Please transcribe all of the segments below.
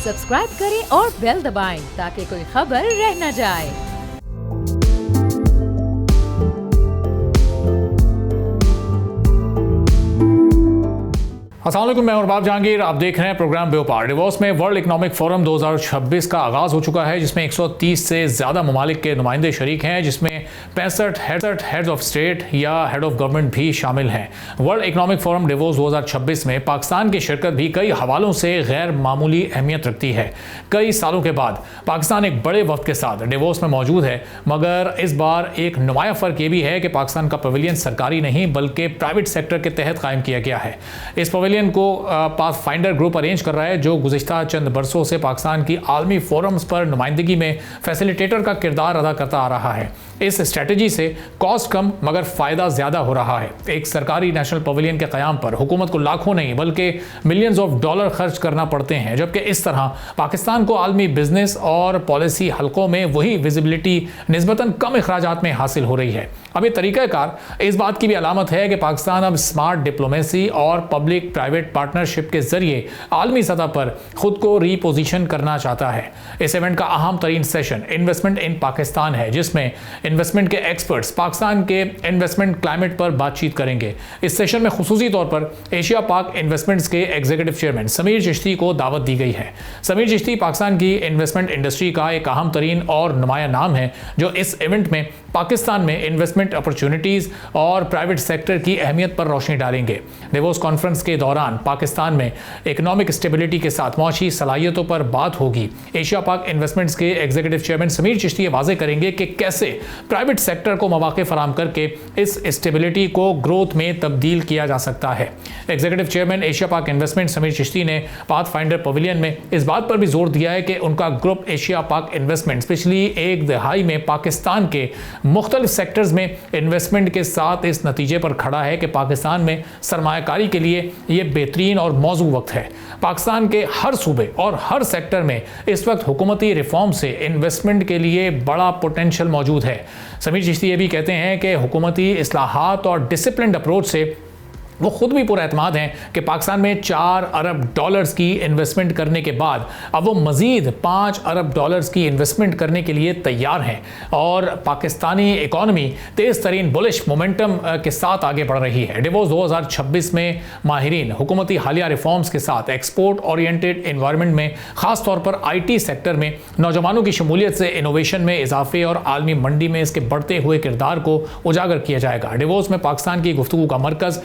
Subscribe करें और bell दबाएं ताकि कोई खबर रह न जाए। अस्सलाम वालेकुम, मैं अरबाब जहांगीर। आप देख रहे हैं प्रोग्राम व्यापार। डिवोस में वर्ल्ड इकोनॉमिक फोरम 2026 का आगाज हो चुका है, जिसमें 130 से ज़्यादा ममालिक के नुमाइंदे शरीक हैं, जिसमें 65 हेड्स ऑफ स्टेट या हेड ऑफ गवर्नमेंट भी शामिल हैं। वर्ल्ड इकोनॉमिक फोरम डिवोस 2026 में पाकिस्तान की शिरकत भी कई हवालों से गैर मामूली अहमियत रखती है। कई सालों के बाद पाकिस्तान एक बड़े वक्त के साथ डिवोस में मौजूद है, मगर इस बार एक नुमाया फ़र्क ये भी है कि पाकिस्तान का पवेलियन सरकारी नहीं बल्कि प्राइवेट सेक्टर के तहत कायम किया गया है। इस पवेलियन को पाथफाइंडर ग्रुप अरेंज कर रहा है, जो गुज़िश्ता चंद बरसों से पाकिस्तान की आलमी फोरम्स पर नुमाइंदगी में फैसिलिटेटर का किरदार अदा करता आ रहा है। इस स्ट्रेटजी से कॉस्ट कम मगर फ़ायदा ज़्यादा हो रहा है। एक सरकारी नेशनल पवेलियन के क़याम पर हुकूमत को लाखों नहीं बल्कि मिलियंस ऑफ डॉलर खर्च करना पड़ते हैं, जबकि इस तरह पाकिस्तान को आलमी बिजनेस और पॉलिसी हलकों में वही विजिबिलिटी निस्बतन कम अखराजात में हासिल हो रही है। अब ये तरीक़ाकार इस बात की भी अलामत है कि पाकिस्तान अब स्मार्ट डिप्लोमेसी और पब्लिक प्राइवेट पार्टनरशिप के जरिए आलमी सतह पर खुद को रीपोजिशन करना चाहता है। इस इवेंट का अहम तरीन सेशन इन्वेस्टमेंट इन पाकिस्तान है, जिसमें इन्वेस्टमेंट के एक्सपर्ट्स पाकिस्तान के इन्वेस्टमेंट क्लाइमेट पर बातचीत करेंगे। इस सेशन में खुसूसी तौर पर एशिया पाक इन्वेस्टमेंट्स के एग्जीक्यूटिव चेयरमैन समीर चिश्ती को दावत दी गई है। समीर चिश्ती पाकिस्तान की इन्वेस्टमेंट इंडस्ट्री का एक अहम तरीन और नुमाया नाम है, जो इस इवेंट में पाकिस्तान में इन्वेस्टमेंट अपॉर्चुनिटीज़ और प्राइवेट सेक्टर की अहमियत पर रोशनी डालेंगे। डेवोस कॉन्फ्रेंस के दौरान पाकिस्तान में इकोनॉमिक स्टेबिलिटी के साथ मौशी सलाहियतों पर बात होगी। एशिया पाक इन्वेस्टमेंट्स के एग्जीक्यूटिव चेयरमैन समीर चिश्ती ये वाजे करेंगे कि कैसे प्राइवेट सेक्टर को मौके फराहम करके इस स्टेबिलिटी को ग्रोथ में तब्दील किया जा सकता है। एग्जीक्यूटिव चेयरमैन एशिया पाक इन्वेस्टमेंट समीर चिश्ती ने पाथफाइंडर पवेलियन में इस बात पर भी जोर दिया है कि उनका ग्रुप एशिया पाक इन्वेस्टमेंट्स पिछली एक दहाई में पाकिस्तान के मुख्तलिफ सेक्टर्स में इन्वेस्टमेंट के साथ इस नतीजे पर खड़ा है कि पाकिस्तान में सरमायाकारी के लिए ये बेहतरीन और मौजू वक्त है। पाकिस्तान के हर सूबे और हर सेक्टर में इस वक्त हुकूमती रिफॉर्म से इन्वेस्टमेंट के लिए बड़ा पोटेंशियल मौजूद है। समीर चिश्ती ये भी कहते हैं कि हुकूमती इस्लाहात और डिसिप्लिन्ड अप्रोच से वो खुद भी पूरा एतमाद हैं कि पाकिस्तान में 4 अरब डॉलर्स की इन्वेस्टमेंट करने के बाद अब वो मज़ीद 5 अरब डॉलर्स की इन्वेस्टमेंट करने के लिए तैयार हैं और पाकिस्तानी इकॉनमी तेज़ तरीन बुलिश मोमेंटम के साथ आगे बढ़ रही है। डिवोस 2026 में माहिरीन हुकूमती हालिया रिफॉर्म्स के साथ एक्सपोर्ट ओरिएंटेड इन्वायरमेंट में ख़ास तौर पर IT सेक्टर में नौजवानों की शमूलियत से इनोवेशन में इजाफे और आलमी मंडी में इसके बढ़ते हुए किरदार को उजागर किया जाएगा। डिवोस में पाकिस्तान की गुफ्तगू का मरकज़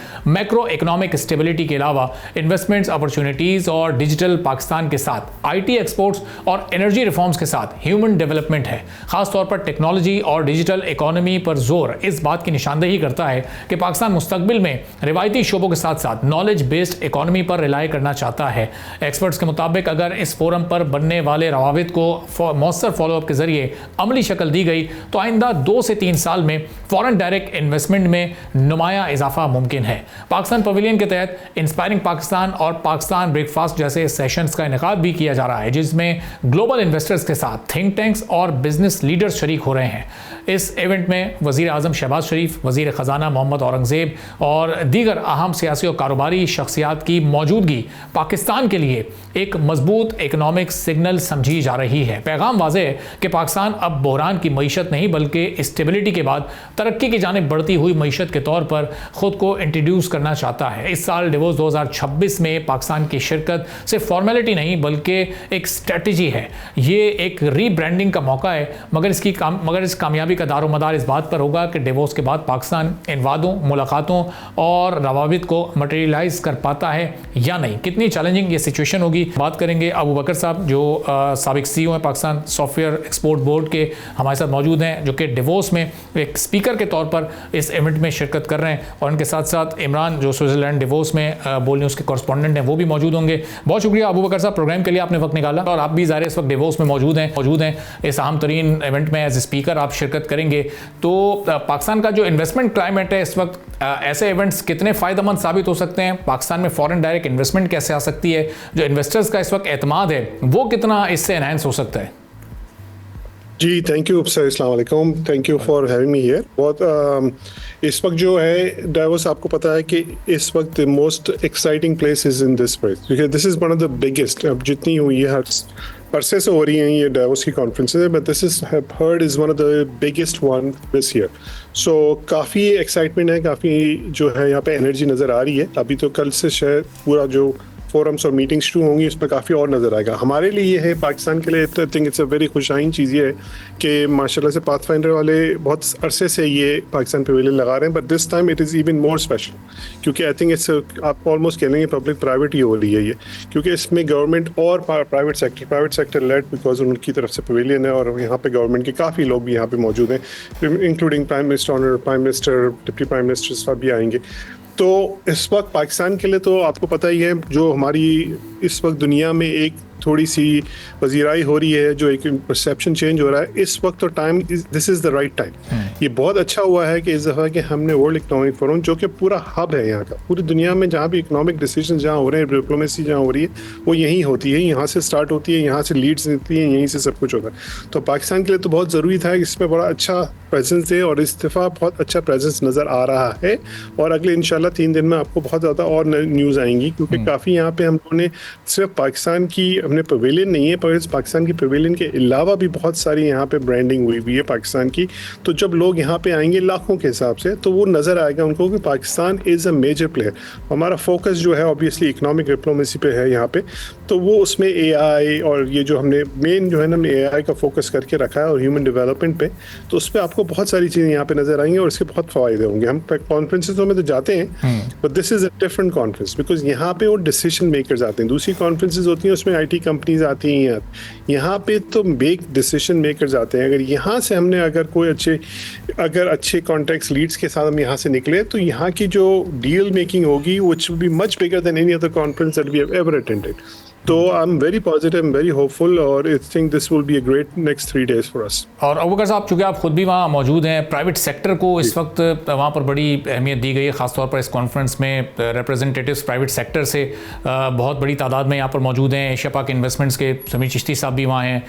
मैक्रो इकोनॉमिक स्टेबिलिटी के अलावा इन्वेस्टमेंट्स अपॉर्चुनिटीज और डिजिटल पाकिस्तान के साथ IT एक्सपोर्ट्स और एनर्जी रिफॉर्म्स के साथ ह्यूमन डेवलपमेंट है। खासतौर पर टेक्नोलॉजी और डिजिटल इकोनॉमी पर जोर इस बात की निशानदेही करता है कि पाकिस्तान मुस्तकबिल में रिवायती शोबों के साथ साथ नॉलेज बेस्ड इकोनॉमी पर रिलाई करना चाहता है। एक्सपर्ट्स के मुताबिक अगर इस फोरम पर बनने वाले रवाबित को मौसर फॉलोअप के जरिए अमली शक्ल दी गई तो आइंदा 2 से 3 साल में फॉरेन डायरेक्ट इन्वेस्टमेंट में नुमाया इजाफा मुमकिन है। पाकिस्तान पवेलियन के तहत इंस्पायरिंग पाकिस्तान और पाकिस्तान ब्रेकफास्ट जैसे सेशंस का इनेकाद भी किया जा रहा है, जिसमें ग्लोबल इन्वेस्टर्स के साथ थिंक टैंक्स और बिजनेस लीडर्स शरीक हो रहे हैं। इस इवेंट में वज़ीर आज़म शहबाज शरीफ, वज़ीर ख़जाना मोहम्मद औरंगज़ेब और दीगर अहम सियासी और कारोबारी शख्सियात की मौजूदगी पाकिस्तान के लिए एक मजबूत इकनॉमिक सिग्नल समझी जा रही है। पैगाम वाज़ेह है कि पाकिस्तान अब बहरान की मईशत नहीं बल्कि स्टेबिलिटी के बाद तरक्की की जानिब बढ़ती हुई मईशत के तौर पर खुद को इंट्रोड्यूस करना चाहता है। इस साल डिवोस 2026 में पाकिस्तान की शिरकत सिर्फ फॉर्मेलिटी नहीं बल्कि एक स्ट्रेटजी है। ये एक रीब्रांडिंग का मौका है, मगर इस कामयाबी का दारोमदार इस बात पर होगा कि डिवोस के बाद पाकिस्तान इन वादों, मुलाकातों और रवाबित को मटेरियलाइज कर पाता है या नहीं। कितनी चैलेंजिंग ये सिचुएशन होगी, बात करेंगे। अबू बकर साहब जो साबिक CEO हैं पाकिस्तान सॉफ्टवेयर एक्सपोर्ट बोर्ड के, हमारे साथ मौजूद हैं, जो कि डिवोस में एक स्पीकर के तौर पर इस इवेंट में शिरकत कर रहे हैं, और उनके साथ साथ इमरान जो स्विट्जरलैंड डिवोस में बोल न्यूज़ के कॉरेस्पॉन्डेंट हैं, वो भी मौजूद होंगे। बहुत शुक्रिया अबू बकर साहब, प्रोग्राम के लिए आपने वक्त निकाला, और आप भी ज़ाहिर इस वक्त डिवोस में मौजूद हैं। इस अहम तरीन इवेंट में एज ए स्पीकर आप शिरकत करेंगे। तो पाकिस्तान का जो इन्वेस्टमेंट क्लाइमेट है इस वक्त, ऐसे इवेंट्स कितने फ़ायदेमंद साबित हो सकते हैं? पाकिस्तान में फॉरेन डायरेक्ट इन्वेस्टमेंट कैसे आ सकती है? जो इन्वेस्टर्स का इस वक्त एतमाद है वो कितना इससे एनहांस हो सकता है? जी, थैंक यू सर, अस्सलाम वालेकुम, thank you for having me here. बहुत इस वक्त जो है डावोस, आपको पता है कि इस वक्त the most exciting place is in this place, क्योंकि this is one of the biggest, अब जितनी हुई है हर अरसे से हो रही हैं ये डावोस की conferences, but this is heard is one of the biggest one this year. So काफ़ी एक्साइटमेंट है, काफ़ी जो है यहाँ पे एनर्जी नज़र आ रही है। अभी तो कल से शायद पूरा जो फोरम्स और मीटिंग्स शुरू होंगी, इस पर काफ़ी और नज़र आएगा। हमारे लिए ये है, पाकिस्तान के लिए, I think it's a very खुशाइन चीज़ ये है कि माशाल्लाह से पाथफाइंडर वाले बहुत अरसे से ये पाकिस्तान पेविलियन लगा रहे हैं, but this time it is even more special, क्योंकि आई थिंक इट्स, आप ऑलमोस्ट कह लेंगे पब्लिक प्राइवेट ही हो रही है ये, क्योंकि इसमें गवर्नमेंट और प्राइवेट सेक्टर लेड, बिकॉज उनकी तरफ से पेविलियन है और यहाँ पे गवर्नमेंट के काफ़ी लोग भी यहाँ पे मौजूद हैं, including prime minister, deputy prime minister सब भी आएंगे। तो इस वक्त पाकिस्तान के लिए तो आपको पता ही है, जो हमारी इस वक्त दुनिया में एक थोड़ी सी वजीराई हो रही है, जो एक परसेप्शन चेंज हो रहा है इस वक्त, तो time this is the right time. ये बहुत अच्छा हुआ है कि इस दफ़ा कि हमने वर्ल्ड इकोनॉमिक फोरम, जो कि पूरा हब है यहाँ का, पूरी दुनिया में जहाँ भी इकोनॉमिक डिसीजन जहाँ हो रहे हैं, डिप्लोमेसी जहाँ हो रही है, वो यहीं होती है, यहाँ से स्टार्ट होती है, यहाँ से लीड्स मिलती हैं, यहीं से सब कुछ होता है। तो पाकिस्तान के लिए तो बहुत ज़रूरी था कि इसमें बड़ा अच्छा प्रेजेंस है, और इस दफ़ा बहुत अच्छा प्रेजेंस नज़र आ रहा है, और अगले इंशाल्लाह 3 दिन में आपको बहुत ज़्यादा और न्यूज़ आएंगी, क्योंकि काफ़ी यहाँ पे हम लोगों ने सिर्फ पाकिस्तान की, हमने पवेलियन नहीं है, पर पाकिस्तान की पवेलियन के अलावा भी बहुत सारी यहाँ पे ब्रांडिंग हुई हुई है पाकिस्तान की। तो जब लोग यहाँ पे आएंगे लाखों के हिसाब से, तो वो नज़र आएगा उनको कि Pakistan is a major player. हमारा फोकस जो है ऑब्वियसली इकोनॉमिक डिप्लोमेसी पे है यहाँ पे, तो वो उसमें AI और ये जो हमने मेन जो है ना, हमने AI का फोकस करके रखा है और ह्यूमन डेवलपमेंट पे, तो उस पर आपको बहुत सारी चीज़ें यहाँ पे नज़र आएंगी और इसके बहुत फ़ायदे होंगे। हम कॉन्फ्रेंसेसों में तो जाते हैं, but this is a different conference, because यहाँ पे वो डिसीजन मेकर्स आते हैं। दूसरी कॉन्फ्रेंसेज होती हैं उसमें IT कंपनीज आती हैं, यहाँ पे तो बिग डिसीजन मेकर्स आते हैं। अगर यहाँ से हमने अगर अच्छे कॉन्टेक्ट लीड्स के साथ हम यहाँ से निकले, तो यहाँ की जो डील मेकिंग होगी which will be much bigger than any other conference that we have ever attended. तो I am very positive, I am very hopeful, और I think this will be a great next 3 days for us. और अबूबकर साहब, चूँकि आप खुद भी वहाँ मौजूद हैं, प्राइवेट सेक्टर को इस वक्त वहाँ पर बड़ी अहमियत दी गई है, ख़ासतौर पर इस कॉन्फ्रेंस में रिप्रेजेंटेटिव्स प्राइवेट सेक्टर से बहुत बड़ी तादाद में यहाँ पर मौजूद हैं। एशिया पाक इन्वेस्टमेंट्स के समीर चिश्ती साहब भी वहाँ हैं,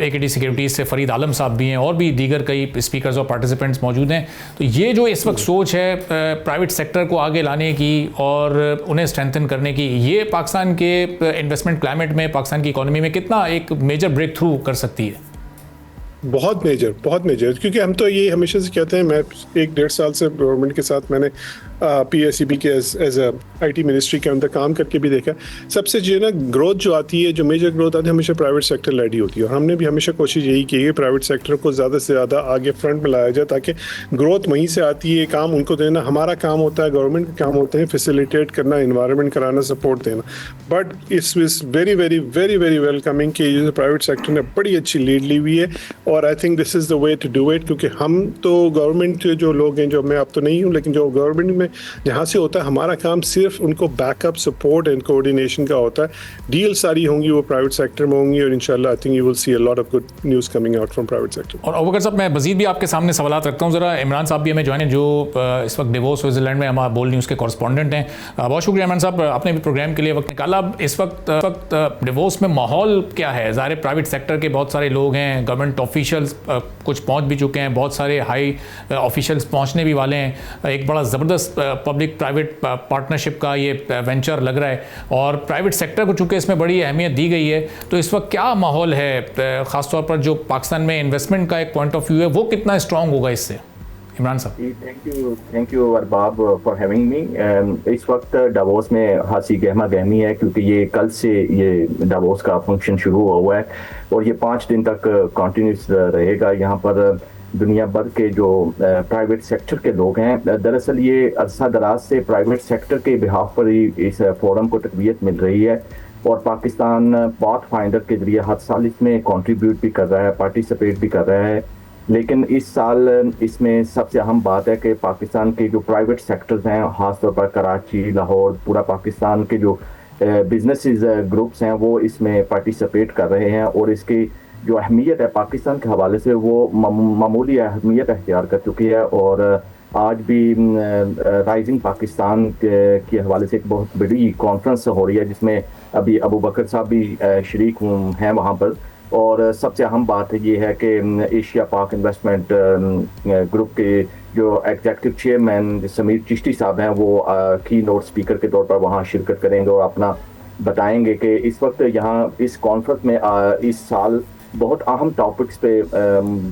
AKD सिक्योरिटीज़ से फरीद आलम साहब भी हैं, और भी दीगर कई स्पीकर्स और पार्टिसिपेंट्स मौजूद हैं। तो ये जो इस वक्त सोच है प्राइवेट सेक्टर को आगे लाने की और उन्हें स्ट्रेंथन करने की, ये पाकिस्तान के इन्वेस्टमेंट क्लाइमेट में, पाकिस्तान की इकोनॉमी में कितना एक मेजर ब्रेक थ्रू कर सकती है? बहुत मेजर, क्योंकि हम तो ये हमेशा से कहते हैं, मैं 1-1.5 साल से गवर्नमेंट के साथ मैंने PSEB के एज IT मिनिस्ट्री के अंदर काम करके भी देखा। सबसे जो है ना, ग्रोथ जो आती है, जो मेजर ग्रोथ आती है, हमेशा प्राइवेट सेक्टर लेड ही होती है, और हमने भी हमेशा कोशिश यही की है प्राइवेट सेक्टर को ज़्यादा से ज़्यादा आगे फ्रंट में लाया जाए, ताकि ग्रोथ वहीं से आती है, काम उनको देना हमारा काम होता है, गवर्नमेंट का काम होता है फैसिलिटेट करना, इन्वायरमेंट कराना, सपोर्ट देना। But it's is very very very very welcoming कि जो प्राइवेट सेक्टर ने बड़ी अच्छी लीड ली हुई है, और I think this is the way to do it. क्योंकि हम तो गवर्नमेंट के जो लोग हैं, जो मैं अब तो नहीं हूँ, लेकिन जो गवर्नमेंट में जहाँ से होता है, हमारा काम सिर्फ उनको बैकअप, सपोर्ट एंड कोऑर्डिनेशन का होता है। डील सारी होंगी वो प्राइवेट सेक्टर में होंगी, और इंशाल्लाह I think you will see a lot of good news coming out from private sector. और अबूबकर साहब, मैं मजीद भी आपके सामने सवालात रखता हूँ। ज़रा इमरान साहब भी हमें ज्वाइन है, जो इस वक्त डेवोस स्विट्ज़रलैंड में हमारा बोल न्यूज़ के कॉरेस्पॉन्डेंट हैं। बहुत शुक्रिया इमरान साहब, आपने भी प्रोग्राम के लिए वक्त निकाला। इस वक्त डेवोस में माहौल क्या है? ज़ाहिर प्राइवेट सेक्टर के बहुत सारे लोग हैं, गवर्नमेंट ऑफिशियल्स कुछ पहुँच भी चुके हैं, बहुत सारे हाई ऑफिशियल्स पहुँचने भी वाले हैं। एक बड़ा ज़बरदस्त पब्लिक प्राइवेट पार्टनरशिप का ये वेंचर लग रहा है, और प्राइवेट सेक्टर को चूँकि इसमें बड़ी अहमियत दी गई है, तो इस वक्त क्या माहौल है, ख़ासतौर पर जो पाकिस्तान में इन्वेस्टमेंट का एक पॉइंट ऑफ व्यू है, वो कितना स्ट्रॉन्ग होगा इससे? इमरान साहब। Thank you Arbab for having me. इस वक्त डावोस में खासी गहमा गहमी है, क्योंकि ये कल से ये डावोस का फंक्शन शुरू हुआ है, और ये 5 दिन तक कंटिन्यूस रहेगा। यहाँ पर दुनिया भर के जो प्राइवेट सेक्टर के लोग हैं, दरअसल ये अरसा दराज से प्राइवेट सेक्टर के बिहाफ पर ही इस फोरम को तकबीयत मिल रही है, और पाकिस्तान पाथफाइंडर के जरिए हर साल इसमें कंट्रीब्यूट भी कर रहा है, पार्टिसिपेट भी कर रहा है। लेकिन इस साल इसमें सबसे अहम बात है कि पाकिस्तान के जो प्राइवेट सेक्टर्स हैं, ख़ासतौर पर कराची, लाहौर, पूरा पाकिस्तान के जो बिजनेसेस ग्रुप्स हैं, वो इसमें पार्टिसिपेट कर रहे हैं, और इसकी जो अहमियत है पाकिस्तान के हवाले से, वो मामूली अहमियत अख्तियार कर चुकी है। और आज भी राइजिंग पाकिस्तान के हवाले से एक बहुत बड़ी कॉन्फ्रेंस हो रही है, जिसमें अभी अबू बकर साहब भी शरीक हैं वहाँ पर। और सबसे अहम बात ये है कि एशिया पाक इन्वेस्टमेंट ग्रुप के जो एग्जीक्यूटिव चेयरमैन समीर चिश्ती साहब हैं वो की नोट स्पीकर के तौर पर वहाँ शिरकत करेंगे और अपना बताएंगे कि इस वक्त यहाँ इस कॉन्फ्रेंस में इस साल बहुत अहम टॉपिक्स पे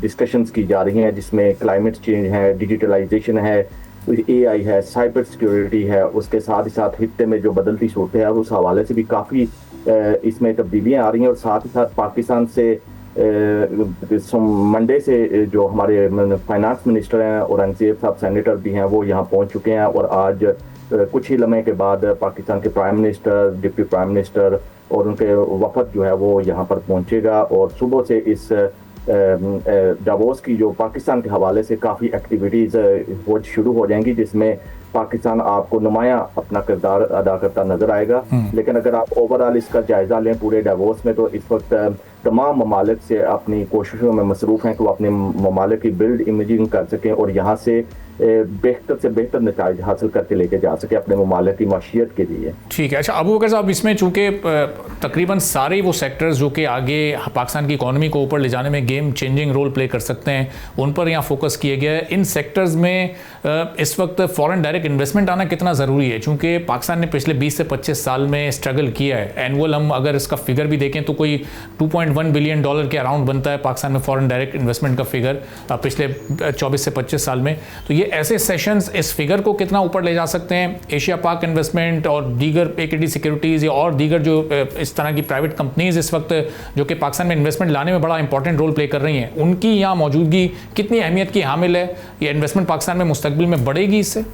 डिस्कशंस की जा रही हैं, जिसमें क्लाइमेट चेंज है, डिजिटलाइजेशन है, AI है, साइबर सिक्योरिटी है, उसके साथ ही साथ हित्ते में जो बदलती सूरत है उस हवाले से भी काफ़ी इसमें तब्दीलियाँ आ रही हैं। और साथ ही साथ पाकिस्तान से मंडे से जो हमारे फाइनेंस मिनिस्टर हैं औरंगजेब साहब सेनेटर भी हैं वो यहाँ पहुँच चुके हैं और आज कुछ ही लम्हे के बाद पाकिस्तान के prime minister, deputy prime minister और उनके वफद जो है वो यहाँ पर पहुँचेगा और सुबह से इस डावोस की जो पाकिस्तान के हवाले से काफ़ी एक्टिविटीज़ वो शुरू हो जाएंगी, जिसमें पाकिस्तान आपको नुमाया अपना किरदार अदा करता नजर आएगा। लेकिन अगर आप ओवरऑल इसका जायजा लें पूरे डावोस में, तो इस वक्त तमाम ममालिक से अपनी कोशिशों में मसरूफ़ हैं कि वो अपने ममालिक की बिल्ड इमेजिंग कर सकें और यहाँ से बेहतर से बेहतर नताइज हासिल करके लेके जा सके अपने ममालिक की माशियत के लिए। ठीक है। अच्छा अबू बकर साहब, इसमें चूँकि तकरीबन सारे वो सेक्टर्स जो कि आगे पाकिस्तान की इकॉनमी को ऊपर ले जाने में गेम चेंजिंग रोल प्ले कर सकते हैं उन पर यहाँ फोकस किया गया है। इन सेक्टर्स में इस वक्त फॉरेन डायरेक्ट इन्वेस्टमेंट आना कितना ज़रूरी है, चूँकि पाकिस्तान ने पिछले 20 से 25 साल में स्ट्रगल किया है। एनुअल हम अगर इसका फिगर भी देखें तो कोई $2.1 बिलियन के अराउंड बनता है पाकिस्तान में फॉरेन डायरेक्ट इन्वेस्टमेंट का फिगर पिछले 24 से 25 साल में। तो ये ऐसे सेशंस इस फिगर को कितना ऊपर ले जा सकते हैं? एशिया पाक इन्वेस्टमेंट और दीगर AKD सिक्योरिटीज़ या और दीगर जो इस तरह की प्राइवेट कंपनीज इस वक्त जो कि पाकिस्तान में इन्वेस्टमेंट लाने में बड़ा इंपॉर्टेंट रोल प्ले कर रही हैं, उनकी यहाँ मौजूदगी कितनी अहमियत की हामिल है? ये इन्वेस्टमेंट पाकिस्तान में मुस्तकबिल में बढ़ेगी इससे?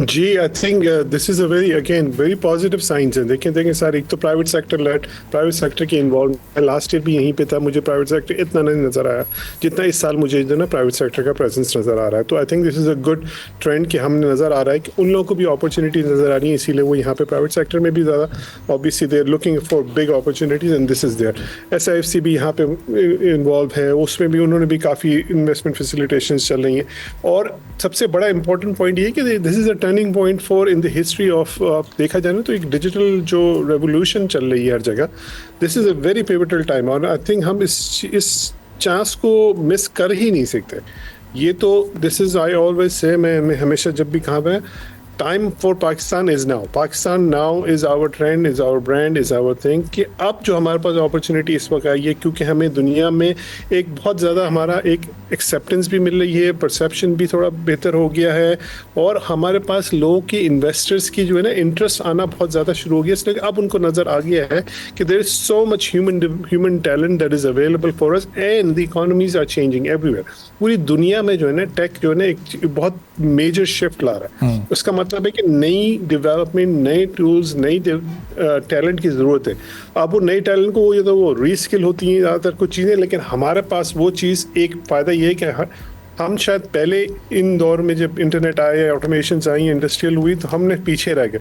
जी, I think this is a very positive science है। देखें सर, एक तो प्राइवेट सेक्टर के इन्वॉल्व, लास्ट ईयर भी यहीं पे था, मुझे प्राइवेट सेक्टर इतना नहीं नज़र आया जितना इस साल मुझे जो ना प्राइवेट सेक्टर का प्रेजेंस नज़र आ रहा है। तो I think this is a good trend कि हमें नज़र आ रहा है कि उन लोगों को भी अपॉर्चुनिटी नज़र आ रही है, इसीलिए वो यहाँ पे प्राइवेट सेक्टर में भी ज़्यादा obviously they are looking for big opportunities and this is there. SIFC भी यहाँ पे इन्वॉल्व है, उसमें भी उन्होंने भी काफ़ी इन्वेस्टमेंट फैसिलिटेशन चल रही हैं। और सबसे बड़ा इंपॉर्टेंट पॉइंट ये कि this is a turning point for in the history of, देखा जाए ना तो एक डिजिटल जो रेवोल्यूशन चल रही है हर जगह, this is a very pivotal time और आई थिंक हम इस चांस को मिस कर ही नहीं सकते। ये तो this is I always say, मैं हमेशा जब भी कहा है, time for Pakistan is now. Pakistan now is our trend, is our brand, is our thing कि अब जो हमारे पास अपॉर्चुनिटी इस वक्त आई है, क्योंकि हमें दुनिया में एक बहुत ज़्यादा हमारा एक एक्सेप्टेंस भी मिल रही है, परसेप्शन भी थोड़ा बेहतर हो गया है और हमारे पास लोगों की इन्वेस्टर्स की जो है ना इंटरेस्ट आना बहुत ज़्यादा शुरू हो गया, इसलिए अब उनको नज़र आ गया है कि there is so much human talent that is available for us and the economies are changing everywhere. पूरी दुनिया में जो है ना टेक जो है ना एक बहुत मेजर शिफ्ट ला रहा है। उसका मतलब है कि नई डेवलपमेंट, नए टूल्स, नई टैलेंट की ज़रूरत है। अब वो नई टैलेंट को ये तो वो रीस्किल होती हैं ज़्यादातर कुछ चीज़ें, लेकिन हमारे पास वो चीज़ एक फ़ायदा ये है कि हम शायद पहले इन दौर में जब इंटरनेट आए, ऑटोमेशन आई, इंडस्ट्रियल हुई, तो हमने पीछे रह गए।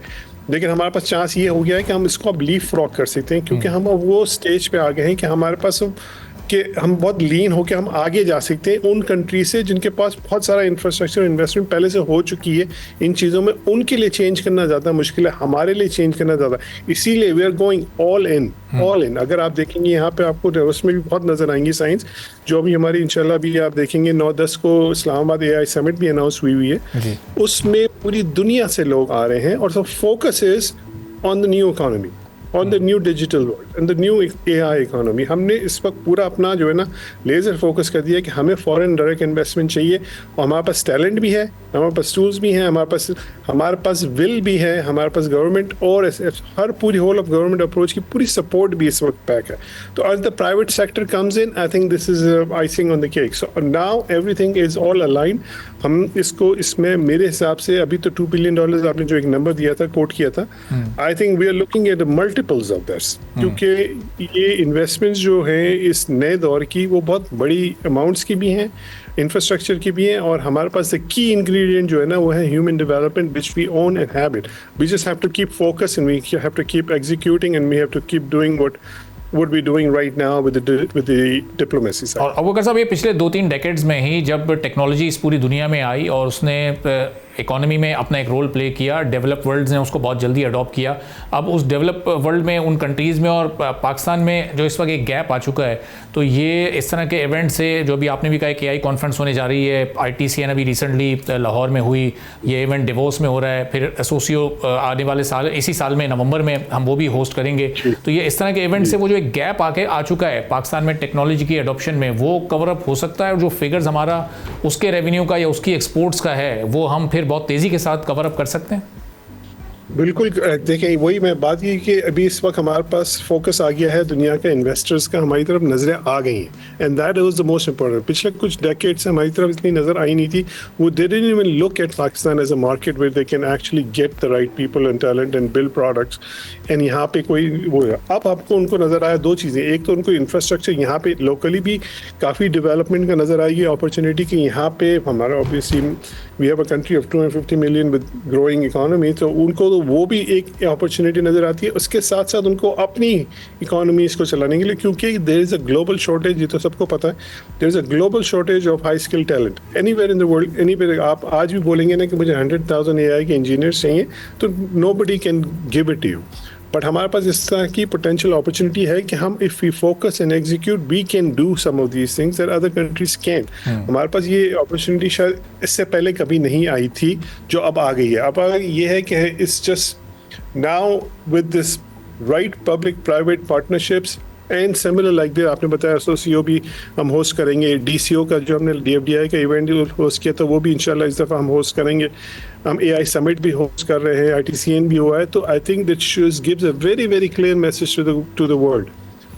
लेकिन हमारे पास चांस ये हो गया है कि हम इसको अब लीफ फ्रॉग कर सकते हैं, क्योंकि हम अब वो स्टेज पे आ गए हैं कि हमारे पास कि हम बहुत लीन होकर हम आगे जा सकते हैं उन कंट्री से जिनके पास बहुत सारा इंफ्रास्ट्रक्चर इन्वेस्टमेंट पहले से हो चुकी है इन चीज़ों में। उनके लिए चेंज करना ज़्यादा मुश्किल है, हमारे लिए चेंज करना ज़्यादा, इसीलिए we are going all in. अगर आप देखेंगे यहाँ पे आपको उसमें भी बहुत नज़र आएंगी साइंस, जो भी हमारी इंशाल्लाह भी आप देखेंगे 9-10 को इस्लामाबाद AI समिट भी अनाउंस हुई है, उसमें पूरी दुनिया से लोग आ रहे हैं और सब focus is on the new economy, on the new digital world and the new AI economy. हमने इस वक्त पूरा अपना जो है ना लेज़र फोकस कर दिया कि हमें फॉरेन डायरेक्ट इन्वेस्टमेंट चाहिए और हमारे पास टैलेंट भी है, हमारे पास टूल्स भी हैं, हमारे पास विल भी है, हमारे पास गवर्नमेंट और हर पूरी होल ऑफ गवर्नमेंट अप्रोच की पूरी सपोर्ट भी इस वक्त पैक है। तो आज the private sector comes in, I think this is icing on the cake. So now everything is all aligned. हम इसमें मेरे हिसाब से अभी तो $2 बिलियन आपने जो एक नंबर दिया था, कोट किया था, I think we are looking at multiples of this, क्योंकि ये इन्वेस्टमेंट्स जो हैं इस नए दौर की वो बहुत बड़ी अमाउंट्स की भी हैं, इंफ्रास्ट्रक्चर की भी हैं, और हमारे पास द की इंग्रेडिएंट जो है ना वो है human development which we own and have it. We just have to keep focus and we have to keep executing and we have to keep doing what we're doing right now with the diplomacy side. और अबू बकर साहब, ये पिछले 2-3 decades में ही जब technology इस पूरी दुनिया में आई और उसने इकोनॉमी में अपना एक रोल प्ले किया, डेवलप वर्ल्ड ने उसको बहुत जल्दी अडॉप्ट किया। अब उस डेवलप वर्ल्ड में उन कंट्रीज़ में और पाकिस्तान में जो इस वक्त एक गैप आ चुका है, तो ये इस तरह के इवेंट से, जो भी आपने भी कहा कि AI कॉन्फ्रेंस होने जा रही है, ITCN अभी रिसेंटली लाहौर में हुई, ये इवेंट डिवोस में हो रहा है, फिर एसोसियो आने वाले साल, इसी साल में नवंबर में हम वो भी होस्ट करेंगे। तो ये इस तरह के इवेंट से वो जो एक गैप आके आ चुका है पाकिस्तान में टेक्नोलॉजी की एडॉप्शन में, वो कवर अप हो सकता है, और जो फिगर्स हमारा उसके रेवेन्यू का या उसकी एक्सपोर्ट्स का है वो हम फिर बहुत तेज़ी के साथ कवर अप कर सकते हैं। बिल्कुल, देखें वही मैं बात की कि अभी इस वक्त हमारे पास फोकस आ गया है दुनिया के इन्वेस्टर्स का, हमारी तरफ नज़रें आ गई हैं, and that was the most important. पिछले कुछ डेकेड से हमारी तरफ इतनी नज़र आई नहीं थी, वो they didn't even look at Pakistan as a market where they can actually get the right people and talent and build products, एंड यहाँ पे कोई वो है। अब आपको उनको नज़र आया दो चीज़ें, एक तो उनको इंफ्रास्ट्रक्चर यहाँ पे लोकली भी काफ़ी डेवलपमेंट का नज़र आएगी अपॉर्चुनिटी कि यहाँ पे हमारा obviously we have a country of 250 million with growing economy, तो उनको तो वो भी एक अपॉर्चुनिटी नज़र आती है। उसके साथ साथ उनको अपनी इकोनॉमी इसको चलाने के लिए, क्योंकि there is a global shortage, ये तो सबको पता है, there is a global shortage of high skill talent anywhere in the world. Anywhere आप आज भी बोलेंगे ना कि मुझे 100,000 AI के इंजीनियर्स चाहिए, तो nobody can give it to you. But हमारे पास इस तरह की पोटेंशियल अपॉर्चुनिटी है कि हम if we focus and execute we can do some of these things that other countries can. हमारे पास ये अपॉर्चुनिटी शायद इससे पहले कभी नहीं आई थी, जो अब आ गई है। अब ये है कि it's just now with this right public private partnerships and similar like that, आपने बताया एसोसियो भी हम होस्ट करेंगे, DCO का जो हमने DFDI का इवेंट होस्ट किया था वो भी इंशाल्लाह इस दफ़ा हम होस्ट करेंगे, हम AI समिट भी होस्ट कर रहे हैं, ITCN भी हुआ है। तो I think that gives a very very clear message to the world,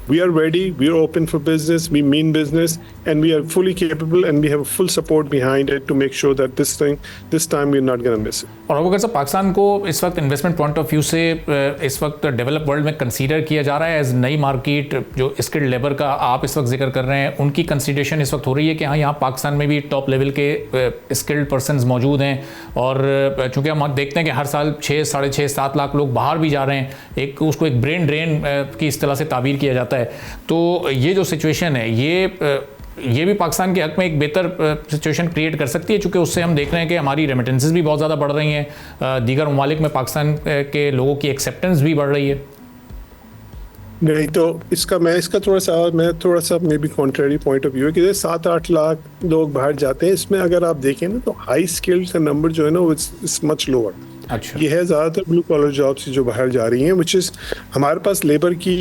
we are ready, we are open for business, we mean business, and we are fully capable and we have full support behind it to make sure that this time we're not going to miss it. और अगर sir Pakistan को इस वक्त investment point of view से इस वक्त develop world में consider किया जा रहा है एज नई मार्केट, जो स्किल्ड लेबर का आप इस वक्त जिक्र कर रहे हैं, उनकी कंसीडरेशन इस वक्त हो रही है कि हाँ यहाँ पाकिस्तान में भी टॉप लेवल के स्किल्ड पर्सनस मौजूद हैं, और चूँकि हम देखते हैं कि हर साल 6, 6.5, 7 लाख लोग बाहर भी जा रहे हैं, एक उसको एक ब्रेन ड्रेन की इस तरह से ताबीर किया जाता है। तो ये जो सिचुएशन है ये भी पाकिस्तान के हक में एक बेहतर सिचुएशन क्रिएट कर सकती है, चूँकि उससे हम देख रहे हैं कि हमारी रेमिटेंसेस भी बहुत ज़्यादा बढ़ रही हैं, दीगर ममालिक में पाकिस्तान के लोगों की एक्सेप्टेंस भी बढ़ रही है। नहीं तो इसका थोड़ा सा may be contrary point of view है कि 7-8 लाख लोग बाहर जाते हैं, इसमें अगर आप देखें ना तो हाई स्किल्ड का नंबर जो है ना वो इट्स मच लोअर। अच्छा, ये है ज़्यादातर ब्लू कॉलर जॉब्स जो बाहर जा रही हैं, विच इज़ हमारे पास लेबर की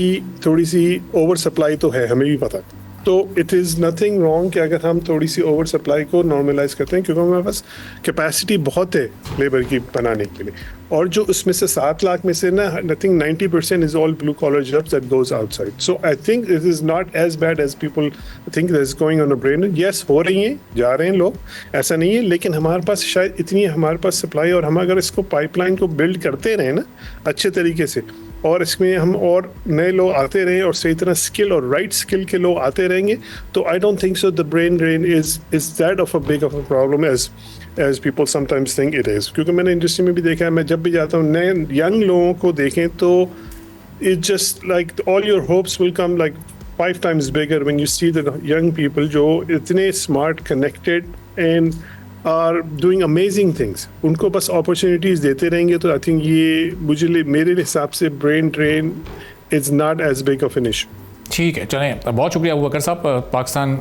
थोड़ी सी ओवर सप्लाई तो है, हमें भी पता है। तो इट इज़ नथिंग रॉन्ग कि अगर हम थोड़ी सी ओवर सप्लाई को नॉर्मलाइज करते हैं, क्योंकि हमारे पास कैपेसिटी बहुत है लेबर की बनाने के लिए, और जो उसमें से 7 लाख में से ना nothing 90% is all blue collar jobs that goes outside. So I think it is not as bad as people think that is going on a brain. Yes, हो रही हैं, जा रहे हैं लोग, ऐसा नहीं है, लेकिन हमारे पास शायद इतनी हमारे पास सप्लाई, और हम अगर इसको पाइपलाइन को बिल्ड करते रहें ना अच्छे तरीके से, और इसमें हम और नए लोग आते रहें और सही तरह स्किल और राइट स्किल के लोग आते रहेंगे, तो I don't think so the brain drain is that of a big of a problem as people sometimes think it is. क्योंकि मैंने इंडस्ट्री में भी देखा है, मैं जब भी जाता हूँ नए यंग लोगों को देखें तो it just like all your hopes will come like 5 times bigger when you see the young people जो इतने smart, connected and are doing amazing things, उनको बस opportunities देते रहेंगे। तो आई थिंक ये मेरे हिसाब से brain drain is not as big of an issue. ठीक है, चलें, बहुत शुक्रिया अबू बकर साहब। पाकिस्तान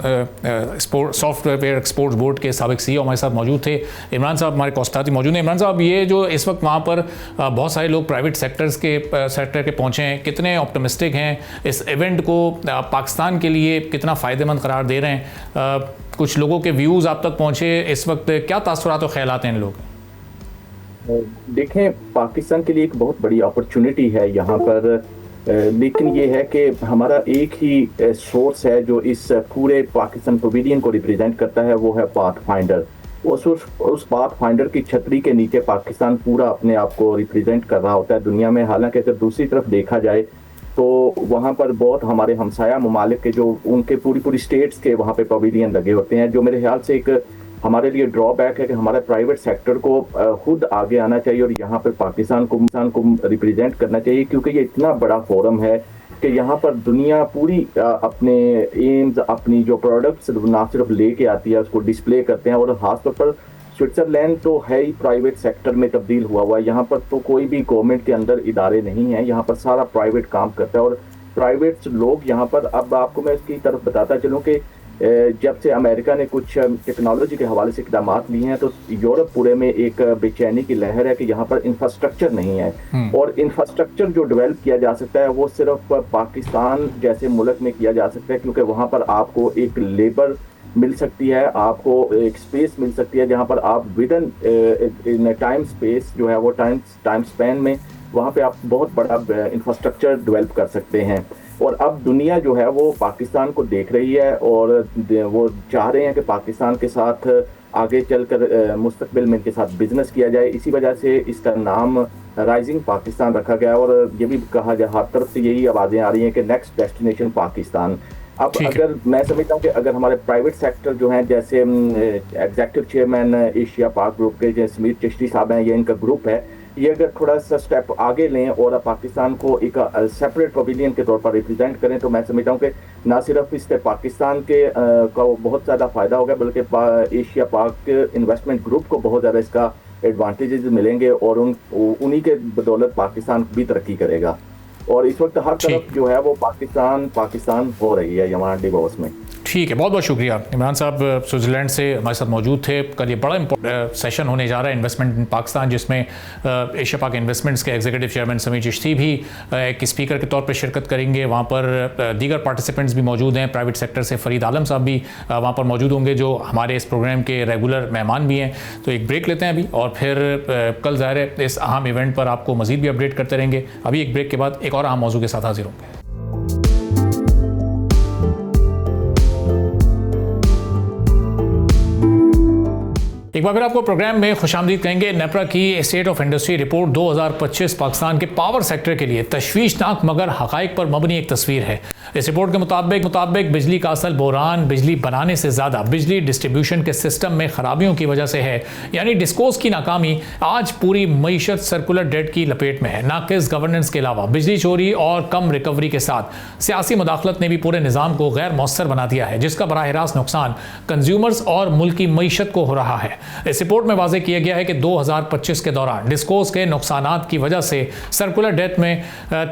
सॉफ्टवेयर एक्सपोर्ट्स बोर्ड के साबिक CEO हमारे साथ मौजूद थे। इमरान साहब हमारे कोस्टाती मौजूद हैं। इमरान साहब, ये जो इस वक्त वहाँ पर बहुत सारे लोग प्राइवेट सेक्टर के पहुँचे हैं, कितने ऑप्टिमिस्टिक हैं इस इवेंट को पाकिस्तान के लिए कितना फ़ायदेमंद करार दे रहे हैं? कुछ लोगों के व्यूज़ आप तक पहुँचे, इस वक्त क्या तासुरात और ख्यालात हैं इन लोग? देखें, पाकिस्तान के लिए एक बहुत बड़ी अपॉर्चुनिटी है यहाँ पर, लेकिन ये है कि हमारा एक ही सोर्स है जो इस पूरे पाकिस्तान पवेलियन को रिप्रेजेंट करता है, वो है पाथफाइंडर। उस पाथफाइंडर की छतरी के नीचे पाकिस्तान पूरा अपने आप को रिप्रेजेंट कर रहा होता है दुनिया में। हालांकि अगर दूसरी तरफ देखा जाए तो वहाँ पर बहुत हमारे हमसाया ममालिक के जो उनके पूरी स्टेट्स के वहाँ पे पवेलियन लगे होते हैं, जो मेरे ख्याल से एक हमारे लिए ड्रॉबैक है कि हमारे प्राइवेट सेक्टर को खुद आगे आना चाहिए और यहाँ पर पाकिस्तान को रिप्रेजेंट करना चाहिए, क्योंकि ये इतना बड़ा फोरम है कि यहाँ पर दुनिया पूरी अपने एम्स, अपनी जो प्रोडक्ट्स ना सिर्फ लेके आती है उसको डिस्प्ले करते हैं, और खासतौर पर स्विट्जरलैंड तो है ही प्राइवेट सेक्टर में तब्दील हुआ है, यहाँ पर तो कोई भी गवर्नमेंट के अंदर इदारे नहीं हैं, यहाँ पर सारा प्राइवेट काम करता है और प्राइवेट लोग यहाँ पर। अब आपको मैं इसकी तरफ बताता चलूँ कि जब से अमेरिका ने कुछ टेक्नोलॉजी के हवाले से इकदाम लिए हैं तो यूरोप पूरे में एक बेचैनी की लहर है कि यहाँ पर इंफ्रास्ट्रक्चर नहीं है और इंफ्रास्ट्रक्चर जो डेवलप किया जा सकता है वो सिर्फ पाकिस्तान जैसे मुल्क में किया जा सकता है, क्योंकि वहाँ पर आपको एक लेबर मिल सकती है, आपको एक स्पेस मिल सकती है जहाँ पर आप विद इन टाइम स्पेस जो है वो टाइम स्पैन में वहाँ पे आप बहुत बड़ा इंफ्रास्ट्रक्चर डेवलप कर सकते हैं। और अब दुनिया जो है वो पाकिस्तान को देख रही है और वो चाह रहे हैं कि पाकिस्तान के साथ आगे चलकर मुस्तकबिल में इनके साथ बिजनेस किया जाए। इसी वजह से इसका नाम राइजिंग पाकिस्तान रखा गया और ये भी कहा जाए, हर तरफ से यही आवाज़ें आ रही हैं कि नेक्स्ट डेस्टिनेशन पाकिस्तान। अब अगर मैं समझता हूँ कि अगर हमारे प्राइवेट सेक्टर जो हैं, जैसे एग्जीक्यूटिव चेयरमैन एशिया पाक ग्रुप के जैसे समीर चिश्ती साहब हैं, ये इनका ग्रुप है, ये अगर थोड़ा सा स्टेप आगे लें और पाकिस्तान को एक सेपरेट पवेलियन के तौर पर रिप्रेजेंट करें तो मैं समझता हूँ कि ना सिर्फ इससे पाकिस्तान के का बहुत ज़्यादा फ़ायदा होगा बल्कि एशिया पाक इन्वेस्टमेंट ग्रुप को बहुत ज़्यादा इसका एडवांटेजेस मिलेंगे और उन्हीं के बदौलत पाकिस्तान भी तरक्की करेगा। और इस वक्त हर तरफ जो है वो पाकिस्तान हो रही है यहाँ डिवोर्स में। ठीक है, बहुत बहुत शुक्रिया। इमरान साहब स्विट्ज़रलैंड से हमारे साथ मौजूद थे। कल ये बड़ा इंपॉर्टेंट सेशन होने जा रहा है इन्वेस्टमेंट इन पाकिस्तान, जिसमें एशिया पाक इन्वेस्टमेंट्स के एग्जीक्यूटिव चेयरमैन समीर चिश्ती भी एक स्पीकर के तौर पर शिरकत करेंगे। वहाँ पर दीगर पार्टिसिपेंट्स भी मौजूद हैं, प्राइवेट सेक्टर से फरीद आलम साहब भी वहाँ पर मौजूद होंगे जो हमारे इस प्रोग्राम के रेगुलर मेहमान भी हैं। तो एक ब्रेक लेते हैं अभी और फिर कल ज़ाहिर है इस अहम इवेंट पर आपको मज़ीद भी अपडेट करते रहेंगे। अभी एक ब्रेक के बाद एक और अहम मौजू के साथ हाजिर होंगे। एक बार फिर आपको प्रोग्राम में खुशामदीद कहेंगे। नेपरा की state of industry report 2025 Pakistan के पावर सेक्टर के लिए तशवीशनाक मगर हकाइक पर मबनी एक तस्वीर है। इस रिपोर्ट के मुताबिक बिजली का असल बहरान बिजली बनाने से ज़्यादा बिजली डिस्ट्रीब्यूशन के सिस्टम में खराबियों की वजह से है, यानी डिस्कोस की नाकामी आज पूरी मईशत सर्कुलर डेट की लपेट में है। नाकिस गवर्नेंस के अलावा बिजली चोरी और कम रिकवरी के साथ सियासी मुदाखलत ने भी पूरे निज़ाम को गैर मौसर बना दिया है, जिसका बराह रास्त नुकसान कंज्यूमर्स और मुल्क की मईशत को हो रहा है। इस रिपोर्ट में वाज़ेह किया गया है कि 2025 के दौरान डिस्कोस के नुकसानात की वजह से सर्कुलर डेट में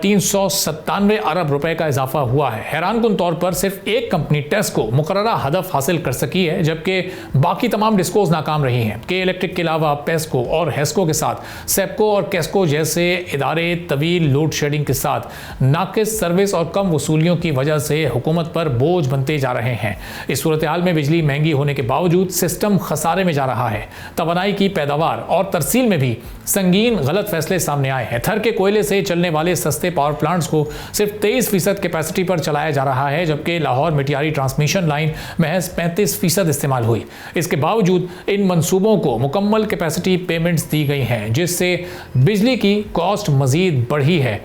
397 अरब रुपए का इजाफा हुआ है। हैरानकुन तौर पर सिर्फ एक कंपनी टेस्को मुकर्ररा हदफ हासिल कर सकी है, जबकि बाकी तमाम डिस्कोस नाकाम रही हैं। के इलेक्ट्रिक के अलावा पेस्को और हेस्को के साथ सेप्को और केस्को जैसे इदारे तवील लोड शेडिंग के साथ नाकिस सर्विस और कम वसूलियों की वजह से हुकूमत पर बोझ बनते जा रहे हैं। इस सूरत हाल में बिजली महंगी होने के बावजूद सिस्टम खसारे में जा रहा है। तवानाई की पैदावार और तरसील में भी संगीन गलत फैसले सामने आए हैं। थर के कोयले से चलने वाले सस्ते पावर प्लांट्स को सिर्फ 23% कैपेसिटी पर चलाया जा रहा है, जबकि लाहौर मिटियारी ट्रांसमिशन लाइन महज 35% इस्तेमाल हुई। इसके बावजूद इन मंसूबों को मुकम्मल कैपेसिटी पेमेंट्स दी गई हैं, जिससे बिजली की कॉस्ट मजीद बढ़ी है।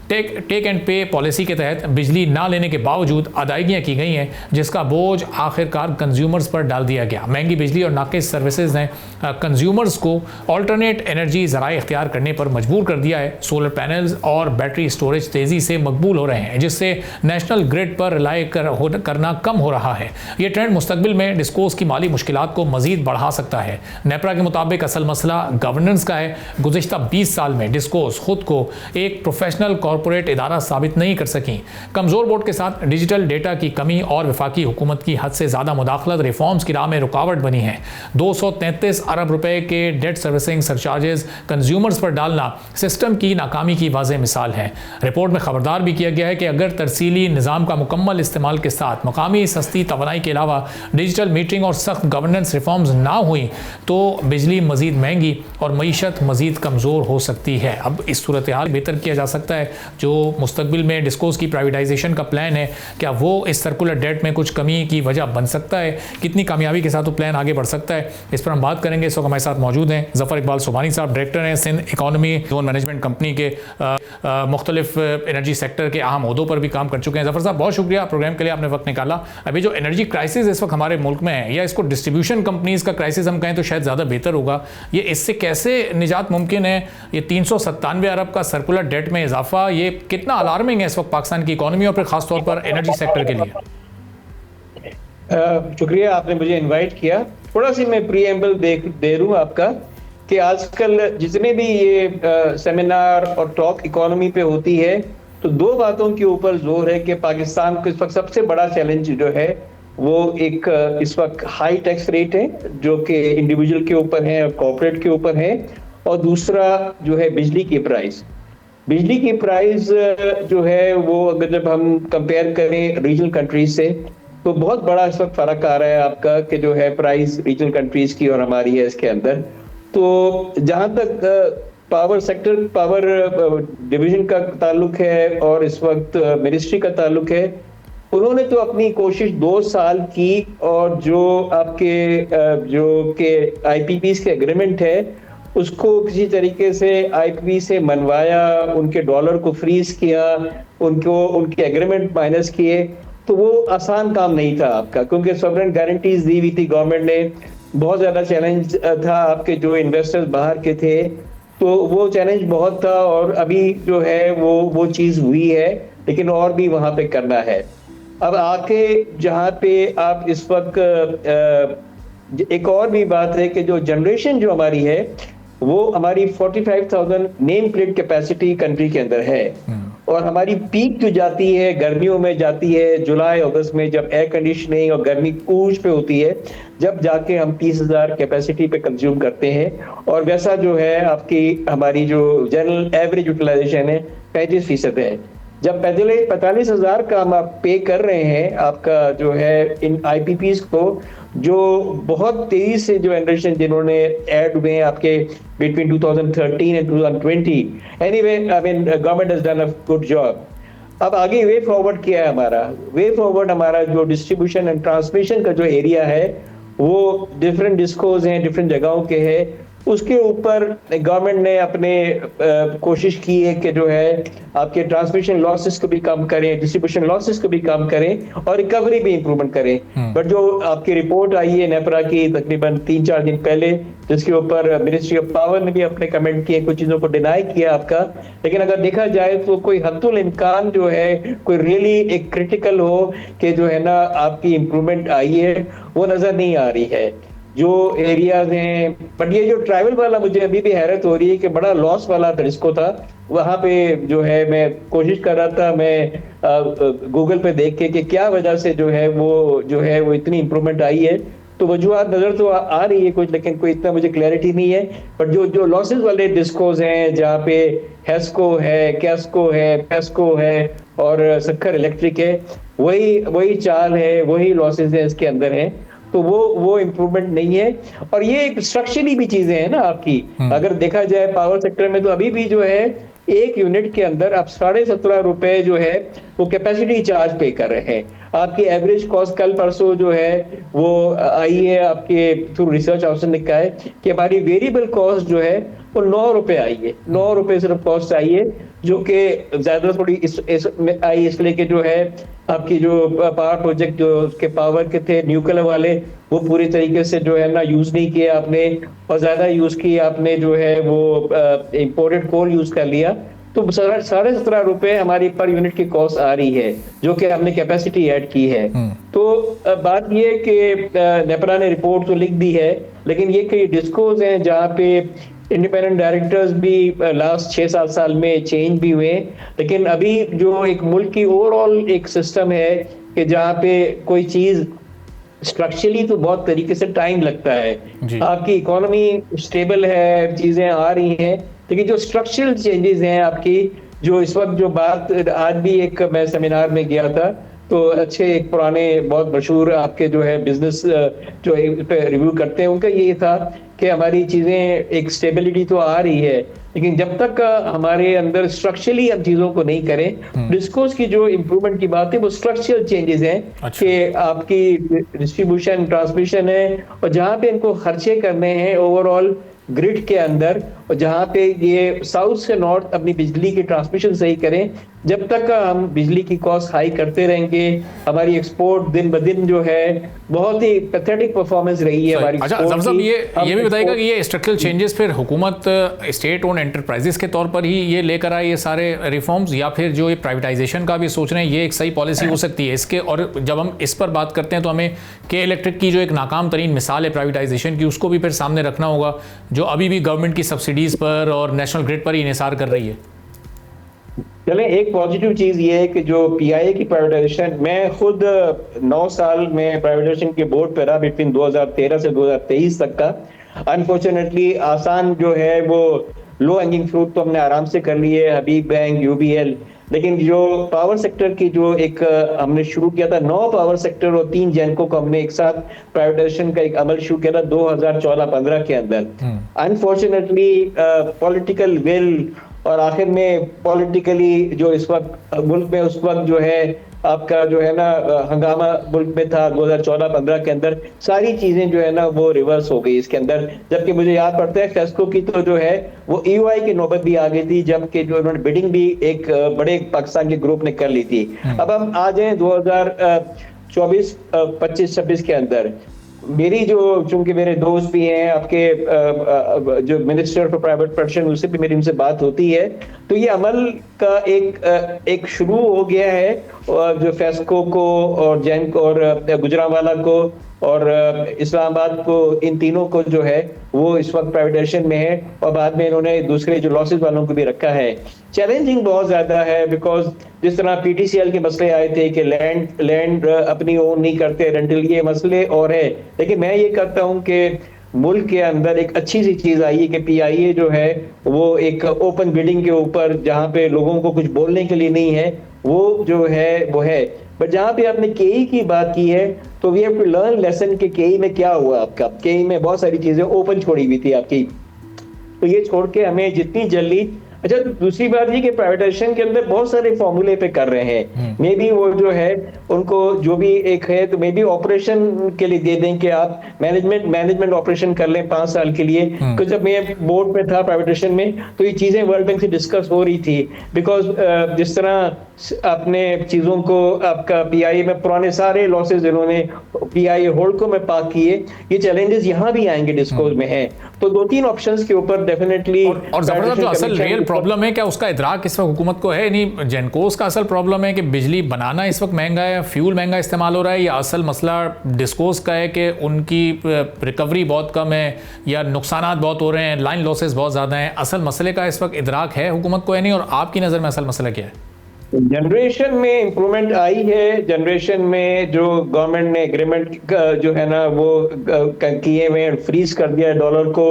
टेक एंड पे पॉलिसी के तहत बिजली ना लेने के बावजूद अदायगियाँ की गई हैं, जिसका बोझ आखिरकार कंज्यूमर्स पर डाल दिया गया। महंगी बिजली और नाकिस सर्विसेज ने कंज्यूमर्स को अल्टरनेट एनर्जी ज़राए इख्तियार करने पर मजबूर कर दिया है। सोलर पैनल्स और बैटरी स्टोरेज तेज़ी से मकबूल हो रहे हैं, जिससे नेशनल ग्रिड पर रिलाई करना कम हो रहा है। ये ट्रेंड मुस्तकबिल में डिस्कोस की माली मुश्किलात को मजीद बढ़ा सकता है। नेपरा के मुताबिक असल मसला गवर्नेंस का है। गुज़िश्ता 20 साल में डिस्कोस खुद को एक प्रोफेशनल कॉर्पोरेट इदारा साबित नहीं कर सकी। कमजोर बोर्ड के साथ डिजिटल डेटा की कमी और वफाकी हुकूमत की हद से ज़्यादा मुदाखलत रिफॉर्म्स की राह में रुकावट बनी है। 233 अरब रुपए के डेट सर्विसिंग सरचार्जेस कंज्यूमर्स पर डालना सिस्टम की नाकामी की वाज़ेह मिसाल है। रिपोर्ट में खबरदार भी किया गया है कि अगर तरसीली निज़ाम का मुकम्मल इस्तेमाल के साथ मकामी सस्ती तवानाई के अलावा डिजिटल मीटरिंग और सख्त गवर्नेंस रिफॉर्म्स ना हुई तो बिजली मजीद महंगी और मईशत मजीद कमज़ोर हो सकती है। अब इस सूरत हाल बेहतर किया जा सकता है। जो मुस्तकबिल में डिस्कोस की प्राइवेटाइजेशन का प्लान है, क्या वो इस सर्कुलर डेट में कुछ कमी की वजह बन सकता है? कितनी कामयाबी के साथ वो प्लान आगे बढ़ सकता है, इस पर हम बात करेंगे। इस वक्त हमारे साथ मौजूद हैं ज़फ़र इकबाल सुबानी साहब, डायरेक्टर हैं Sindh economy zone management company के, मुख्तलिफ एनर्जी सेक्टर के अहम ओहदों पर भी काम कर चुके हैं। ज़फ़र साहब, बहुत शुक्रिया प्रोग्राम के लिए, आपने वक्त निकाला। अभी जो एनर्जी क्राइसिस इस वक्त हमारे मुल्क में है, या इसको डिस्ट्रीब्यूशन कंपनीज़ का क्राइसिस हम कहें तो शायद ज़्यादा बेहतर होगा, ये इससे कैसे निजात मुमकिन है? ये 397 अरब का सर्कुलर डेट में इजाफा, ये कितना अलार्मिंग है इस वक्त पाकिस्तान की इकोनॉमी और फिर खास तौर पर एनर्जी सेक्टर के लिए? शुक्रिया, आपने मुझे इनवाइट किया। थोड़ा सी मैं प्रीएम्बल दे रूं आपका कि आजकल जितने भी ये सेमिनार और टॉक इकोनॉमी पे होती है, तो दो बातों के ऊपर जोर है कि पाकिस्तान को इस वक्त सबसे बड़ा चैलेंज जो है वो एक इस वक्त हाई टैक्स रेट है जो कि इंडिविजुअल के ऊपर है और कॉर्पोरेट के ऊपर है, और दूसरा जो है बिजली की प्राइस जो है वो अगर जब हम कंपेयर करें रीजनल कंट्रीज से तो बहुत बड़ा इस वक्त फर्क आ रहा है आपका कि जो है प्राइस रीजनल कंट्रीज की और हमारी है इसके अंदर। तो जहां तक पावर डिवीजन का ताल्लुक है और इस वक्त मिनिस्ट्री का ताल्लुक है, उन्होंने तो अपनी कोशिश 2 साल की, और जो आपके जो के आईपीपी के एग्रीमेंट है उसको किसी तरीके से आईपीपी से मनवाया, उनके डॉलर को फ्रीज किया, उनके एग्रीमेंट माइनस किए, तो वो आसान काम नहीं था आपका, क्योंकि सॉवरेन गारंटीज दी हुई थी गवर्नमेंट ने। बहुत ज्यादा चैलेंज था आपके जो इन्वेस्टर्स बाहर के थे, तो वो चैलेंज बहुत था, और अभी जो है वो चीज हुई है, लेकिन और भी वहां पे करना है। अब आके जहाँ पे आप इस वक्त एक और भी बात है कि जो जनरेशन जो हमारी है वो हमारी 45,000 नेम प्लेट कैपेसिटी कंट्री के अंदर है, और हमारी पीक जो जाती है गर्मियों में जाती है जुलाई अगस्त में, जब एयर कंडीशनिंग और गर्मी कूच पे होती है, जब जाके हम 30,000 कैपेसिटी पे कंज्यूम करते हैं, और वैसा जो है आपकी हमारी जो जनरल एवरेज यूटिलाइजेशन है 35% है। जब 45,000 का हम आप पे कर रहे हैं आपका जो है इन आईपीपीज को, जो बहुत तेजी से जो जनरेशन जिन्होंने ऐड हुए हैं आपके between 2013 and 2020, anyway I mean government has done a good job. अब आगे वे फॉरवर्ड हमारा जो डिस्ट्रीब्यूशन एंड ट्रांसमिशन का जो एरिया है वो डिफरेंट डिस्कोज हैं, डिफरेंट जगहों के हैं, उसके ऊपर गवर्नमेंट ने अपने कोशिश की है कि जो है आपके ट्रांसमिशन लॉसेस को भी कम करें, डिस्ट्रीब्यूशन लॉसेस को भी कम करें, और रिकवरी भी इंप्रूवमेंट करें। बट जो आपकी रिपोर्ट आई है नेपरा की तकरीबन 3-4 दिन पहले, जिसके ऊपर मिनिस्ट्री ऑफ पावर ने भी अपने कमेंट किए, कुछ चीजों को डिनाई किया आपका, लेकिन अगर देखा जाए तो कोई हद्दुल इम्कान जो है कोई रियली एक क्रिटिकल हो कि जो है ना आपकी इंप्रूवमेंट आई है, वो नजर नहीं आ रही है जो एरियाज हैं। बट ये जो ट्रैवल वाला मुझे अभी भी हैरत हो रही है कि बड़ा लॉस वाला डिस्को था, वहां पे जो है मैं कोशिश कर रहा था मैं गूगल पे देख के कि क्या वजह से जो है वो इतनी इंप्रूवमेंट आई है, तो वजूहत नजर तो आ रही है कुछ, लेकिन कोई इतना मुझे क्लैरिटी नहीं है। बट जो लॉसेस वाले डिस्कोज हैं जहाँ पे हेस्को है, कैस्को है, पेस्को है और सक्खर इलेक्ट्रिक है, वही चाल है, वही लॉसेस है इसके अंदर है, तो वो इम्प्रूवमेंट नहीं है। और ये एक स्ट्रक्चरली भी चीजें हैं ना आपकी, अगर देखा जाए पावर सेक्टर में, तो अभी भी जो है एक यूनिट के अंदर आप 17.5 रुपए जो है वो कैपेसिटी चार्ज पे कर रहे हैं। आपकी एवरेज कॉस्ट कल परसों जो है वो आई है आपके थ्रू रिसर्च हाउस ने कहा है कि हमारी वेरिएबल कॉस्ट जो है वो 9 रुपए आई है, 9 रुपए सिर्फ कॉस्ट आई है, जो कि ज्यादा थोड़ी आई इसलिए कि जो है आपकी जो पावर प्रोजेक्ट जो उसके पावर के थे न्यूक्लियर वाले, वो पूरी तरीके से जो है ना यूज नहीं किया आपने, और ज्यादा यूज किया आपने जो है वो इंपोर्टेड कोल यूज कर लिया, तो 17.5 रुपए हमारी पर यूनिट की कॉस्ट आ रही है, जो कि हमने कैपेसिटी ऐड की है। तो बात ये कि नेपरा ने रिपोर्ट तो लिख दी है, लेकिन ये कई डिस्कोज हैं जहाँ पे इंडिपेंडेंट डायरेक्टर्स भी लास्ट 6-7 साल में चेंज भी हुए, लेकिन अभी जो एक मुल्क की ओवरऑल एक सिस्टम है कि जहाँ पे कोई चीज स्ट्रक्चरली तो बहुत तरीके से टाइम लगता है, आपकी इकोनॉमी स्टेबल है, चीजें आ रही हैं, लेकिन जो स्ट्रक्चरल चेंजेस हैं आपकी, जो इस वक्त जो बात, आज भी एक मैं सेमिनार में गया था, तो अच्छे एक पुराने बहुत मशहूर आपके जो है बिजनेस जो रिव्यू करते हैं, उनका ये था कि हमारी चीजें एक स्टेबिलिटी तो आ रही है, लेकिन जब तक हमारे अंदर स्ट्रक्चरली हम चीजों को नहीं करें, डिस्कोर्स की जो इम्प्रूवमेंट की बात है वो स्ट्रक्चरल चेंजेस हैं। अच्छा। कि आपकी डिस्ट्रीब्यूशन ट्रांसमिशन है, और जहाँ पे इनको खर्चे करने हैं ओवरऑल ग्रिड के अंदर, और जहाँ पे ये साउथ से नॉर्थ अपनी बिजली की ट्रांसमिशन सही करें, जब तक हम बिजली की कॉस्ट हाई करते रहेंगे, हमारी एक्सपोर्ट दिन ब दिन जो है बहुत ही पैथेटिक परफॉर्मेंस रही है हमारी। अच्छा जब ये भी बताएगा कि ये स्ट्रक्चरल चेंजेस फिर हुकूमत स्टेट ओन एंटरप्राइजेस के तौर पर ही ये लेकर आए ये सारे रिफॉर्म्स, या फिर जो ये प्राइवेटाइजेशन का भी सोच रहे हैं ये एक सही पॉलिसी हो सकती है इसके? और जब हम इस पर बात करते हैं तो हमें के इलेक्ट्रिक की जो एक नाकाम तरीन मिसाल है प्राइवेटाइजेशन की, उसको भी फिर सामने रखना होगा, जो अभी भी गवर्नमेंट की सब्सिडीज पर और नेशनल ग्रिड पर ही इन्हिसार कर रही है। चलें, एक पॉजिटिव चीज ये है कि जो पीआईए की प्राइवेटाइजेशन, मैं खुद 9 साल में प्राइवेटाइजेशन के बोर्ड पे रहा बिटवीन 2013 से 2023 तक का। अनफॉर्चुनेटली आसान जो है वो लो हैंगिंग फ्रूट तो हमने आराम से कर लिए, हबीब बैंक, यूबीएल, लेकिन जो पावर सेक्टर की जो एक हमने शुरू किया था 9 पावर सेक्टर और 3 जेनको को हमने एक साथ प्राइवेटाइजेशन का एक अमल शुरू किया था 2014-15 के अंदर। अनफॉर्चुनेटली पॉलिटिकल विल और आखिर में पॉलिटिकली जो इस वक्त मुल्क में उस वक्त जो है आपका जो है ना हंगामा मुल्क में था 2014-15 के अंदर, सारी चीजें जो है ना वो रिवर्स हो गई इसके अंदर। जबकि मुझे याद पड़ता है फेस्को की तो जो है वो ईओआई की नौबत भी आ गई थी, जबकि जो उन्होंने बिडिंग भी एक बड़े पाकिस्तान के ग्रुप ने कर ली थी। अब हम आ जाए 2024, 25, 26 के अंदर, मेरी जो चूंकि मेरे दोस्त भी हैं आपके जो मिनिस्टर फॉर प्राइवेट प्रोडक्शन, उससे भी मेरी उनसे बात होती है, तो ये अमल का एक शुरू हो गया है जो फेस्को को और जैन को और गुजरांवाला को और इस्लामाबाद को, इन तीनों को जो है वो इस वक्त प्राइवेटाइजेशन में है और बाद में इन्होंने दूसरे जो लॉसेस वालों को भी रखा है। चैलेंजिंग बहुत ज्यादा है बिकॉज जिस तरह पीटीसीएल के मसले आए थे कि लैंड अपनी ओन नहीं करते, रेंटल, ये मसले और है। लेकिन मैं ये कहता हूँ कि मुल्क के अंदर एक अच्छी सी चीज आई है कि पीआईए जो है वो एक ओपन बिडिंग के ऊपर, जहाँ पे लोगों को कुछ बोलने के लिए नहीं है, वो जो है वो है। बट जहाँ पे आपने केई की बात की है तो we have to learn lesson कि केई में क्या हुआ आपका। केई में बहुत सारी चीजें ओपन छोड़ी हुई थी आपकी, तो ये छोड़ के हमें जितनी जल्दी। अच्छा, दूसरी बात ये कि प्राइवेटाइजेशन के अंदर बहुत सारे फॉर्मूले पे कर रहे हैं, मे बी वो जो है उनको जो भी एक है तो मे बी ऑपरेशन के लिए दे दें कि आप मैनेजमेंट ऑपरेशन कर लें 5 साल के लिए। तो जब मैं बोर्ड में था प्राइवेटाइजेशन में तो ये चीजें वर्ल्ड बैंक से डिस्कस हो रही थी, बिकॉज जिस तरह अपने चीजों को आपका पीआईए में पुराने सारे लॉसेस इन्होंने पीआईए होल्डको में पार्क किए, ये चैलेंजेस यहाँ भी आएंगे डिस्कोर्स में है। तो 2-3 ऑप्शंस के ऊपर डेफिनेटली। और जबरदस्त जो असल रियल प्रॉब्लम है, क्या उसका इदराक इस वक्त हुकूमत को है? नहीं, जेनकोस का असल प्रॉब्लम है कि बिजली बनाना इस वक्त महंगा है, फ्यूल महंगा इस्तेमाल हो रहा है, या असल मसला डिस्कोस का है कि उनकी रिकवरी बहुत कम है या नुकसानात बहुत हो रहे हैं, लाइन लॉसेस बहुत ज़्यादा हैं? असल मसले का इस वक्त इदराक है हुकूमत को है नहीं? और आपकी नज़र में असल मसला क्या है? जनरेशन में इंप्रूवमेंट आई है। जनरेशन में जो गवर्नमेंट ने एग्रीमेंट जो है ना वो किए हुए, फ्रीज कर दिया डॉलर को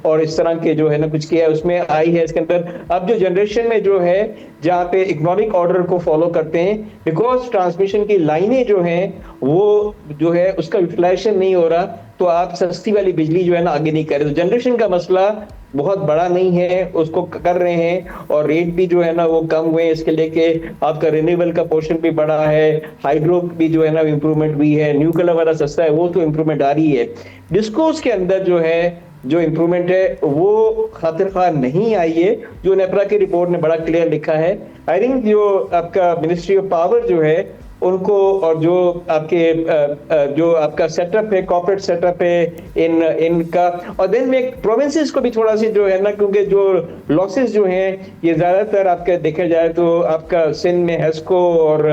और इस तरह के जो है ना कुछ किया है, उसमें आई है इसके अंदर। अब जो जनरेशन में जो है जहाँ पे इकोनॉमिक ऑर्डर को फॉलो करते हैं, बिकॉज ट्रांसमिशन की लाइनें जो हैं वो जो है उसका यूटिलाइजेशन नहीं हो रहा, तो आप सस्ती वाली बिजली जो है ना आगे नहीं कर रहे। तो जनरेशन का मसला बहुत बड़ा नहीं है, उसको कर रहे हैं और रेट भी जो है ना वो कम हुए, इसके लेके आपका रिन्यूएबल का पोर्शन भी बढ़ा है, हाइड्रो भी जो है ना इम्प्रूवमेंट भी है, न्यूक्लियर वाला सस्ता है, वो तो इम्प्रूवमेंट आ रही है। डिस्कोस के अंदर जो है जो इम्प्रूवमेंट है वो खातिर खा नहीं आई है, जो नेपरा की रिपोर्ट ने बड़ा क्लियर लिखा है। आई थिंक जो आपका मिनिस्ट्री ऑफ पावर जो है उनको और जो आपके जो आपका सेटअप है, कॉर्पोरेट सेटअप है इनका, और देन में प्रोविंसेस को भी थोड़ा सी जो है ना, क्योंकि जो लॉसेस जो हैं ये ज्यादातर आपका देखा जाए तो आपका सिंध में हेस्को और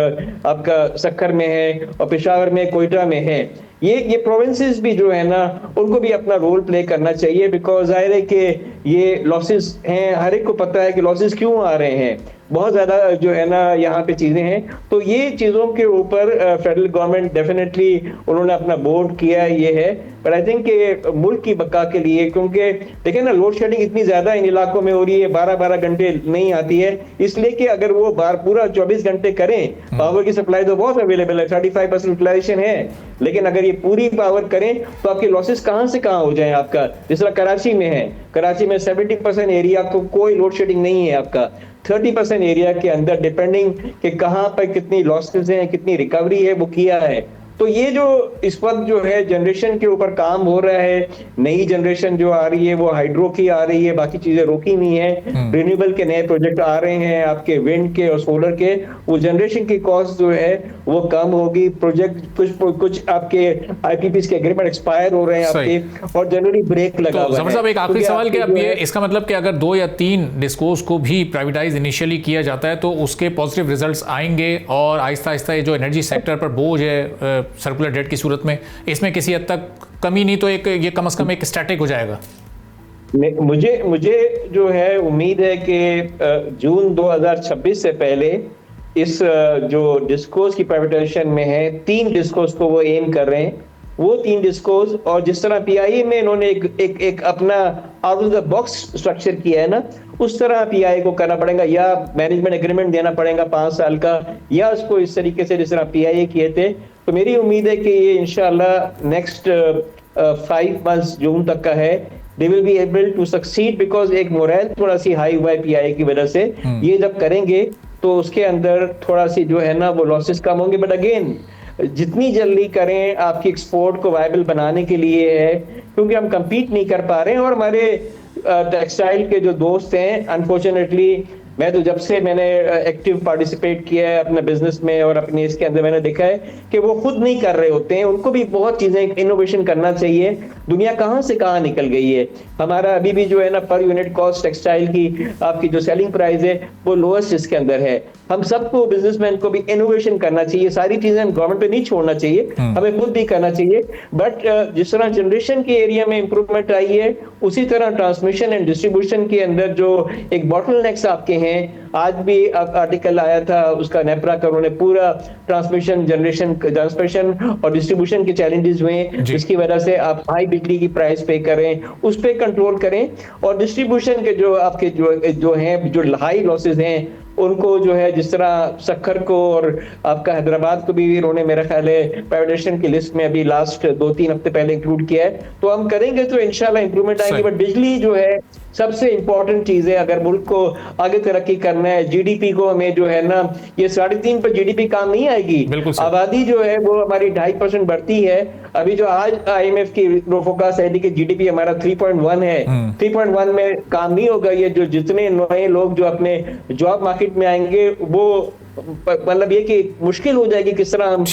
आपका सक्खर में है और पेशावर में, कोयटा में है। ये प्रोविंसेस भी जो है ना उनको भी अपना रोल प्ले करना चाहिए, बिकॉज जाहिर है कि ये लॉसेस हैं, हर एक को पता है कि लॉसेस क्यों आ रहे हैं, बहुत ज्यादा जो है ना यहाँ पे चीजें हैं। तो ये चीजों के ऊपर फेडरल गवर्नमेंट डेफिनेटली उन्होंने अपना बोर्ड किया, ये है। पर आई थिंक कि मुल्क की बका के लिए, क्योंकि देखिए ना लोड शेडिंग इतनी ज्यादा इन इलाकों में हो रही है, 12-12 घंटे नहीं आती है, इसलिए कि अगर वो पूरा 24 घंटे करें, पावर की सप्लाई तो बहुत अवेलेबल है, 35% यूटिलाइजेशन है, लेकिन अगर ये पूरी पावर करें तो आपके लॉसेस कहां से कहां हो जाए आपका। जिस तरह कराची में है, कराची में 70% एरिया को कोई लोड शेडिंग नहीं है आपका, 30% एरिया के अंदर डिपेंडिंग कि कहां पर कितनी लॉसेस हैं, कितनी रिकवरी है, वो किया है। तो ये जो इस वक्त जो है जनरेशन के ऊपर काम हो रहा है, नई जनरेशन जो आ रही है वो हाइड्रो की आ रही है, बाकी चीजें रोकी नहीं है, रिन्यूएबल के नए प्रोजेक्ट आ रहे हैं, आपके विंड के और सोलर के, वो जनरेशन की कॉस्ट जो है वो कम होगी। प्रोजेक्ट कुछ आपके आईपीपीस के एग्रीमेंट एक्सपायर हो रहे हैं आपके, और जनरली ब्रेक लगा हुआ है। जफर साहब, एक आखिरी सवाल कि अब ये इसका मतलब कि अगर 2 या 3 डिस्कोस को भी प्राइवेटाइज इनिशियली किया जाता है तो उसके पॉजिटिव रिजल्ट्स आएंगे, और आहिस्ता आहिस्ता ये जो एनर्जी सेक्टर पर बोझ है सर्कुलर डेट की सूरत में, इसमें किसी हद तक कमी नहीं तो एक ये कम से कम एक स्टैटिक हो जाएगा। मुझे जो है उम्मीद है कि जून 2026 से पहले इस जो डिस्कोस की प्राइवेटाइजेशन में है, 3 डिस्कोस को वो एम कर रहे हैं, वो 3 डिस्कोस, और जिस तरह पीआईए में इन्होंने एक अपना out of the box structure किया है ना, उस तरह पीआईए को करना पड़ेगा, या मैनेजमेंट एग्रीमेंट देना पड़ेगा 5 साल का, या उसको इस तरीके से जिस तरह पीआईए किए थे। तो मेरी उम्मीद है कि ये इंशाल्लाह नेक्स्ट 5 मंथ्स जून तक का है, they will be able to succeed, because एक मोरल थोड़ा सी हाई हुआ है पीआईए की वजह से। ये जब करेंगे तो उसके अंदर थोड़ा सी जो है ना वो लॉसेस कम होंगे, बट अगेन जितनी जल्दी करें आपकी एक्सपोर्ट को वायबल बनाने के लिए है, क्योंकि हम compete नहीं कर पा रहे हैं। और हमारे टेक्सटाइल के जो दोस्त हैं, अनफॉर्चुनेटली मैं तो जब से मैंने एक्टिव पार्टिसिपेट किया है अपने बिजनेस में और अपने इसके अंदर, मैंने देखा है कि वो खुद नहीं कर रहे होते हैं, उनको भी बहुत चीजें इनोवेशन करना चाहिए। दुनिया कहाँ से कहाँ निकल गई है, हमारा अभी भी जो है ना पर यूनिट कॉस्ट टेक्सटाइल की आपकी जो सेलिंग प्राइस है वो लोएस्ट इसके अंदर है। हम सबको बिजनेसमैन को भी इनोवेशन करना चाहिए, सारी चीजें हम गवर्नमेंट पे नहीं छोड़ना चाहिए, हमें खुद भी करना चाहिए। बट जिस तरह जनरेशन के एरिया में इंप्रूवमेंट आई है, उसी तरह ट्रांसमिशन एंड डिस्ट्रीब्यूशन के अंदर जो एक बॉटलनेक्स आपके हैं, आज भी आर्टिकल आया था उसका नेपरा का, उन्होंने पूरा ट्रांसमिशन और डिस्ट्रीब्यूशन के चैलेंजेस हुए, जिसकी वजह से आप हाई बिजली की प्राइस पे करें, उस पे कंट्रोल करें, और डिस्ट्रीब्यूशन के जो आपके जो हैं जो हाई लॉसेस हैं उनको जो है, जिस तरह सक्खर को और आपका हैदराबाद को भी उन्होंने मेरा ख्याल है प्राइवेटाइजेशन की लिस्ट में अभी लास्ट 2-3 हफ्ते पहले इंक्लूड किया है। तो हम करेंगे तो इंशाल्लाह इंप्रूवमेंट आएगी। बट बिजली जो है सबसे इंपॉर्टेंट चीज है, अगर मुल्क को आगे तरक्की करना है, जीडीपी को हमें जो है ना, ये 3.5 पर जीडीपी काम नहीं आएगी। आबादी जो है वो हमारी 2.5% बढ़ती है। अभी जो आज आईएमएफ की फोरकास्ट है कि जीडीपी हमारा 3.1 है, 3.1 में काम नहीं होगा। ये जो जितने नए लोग जो अपने जॉब मार्केट में आएंगे, वो मतलब ये कि मुश्किल हो जाएगी किस तरह हम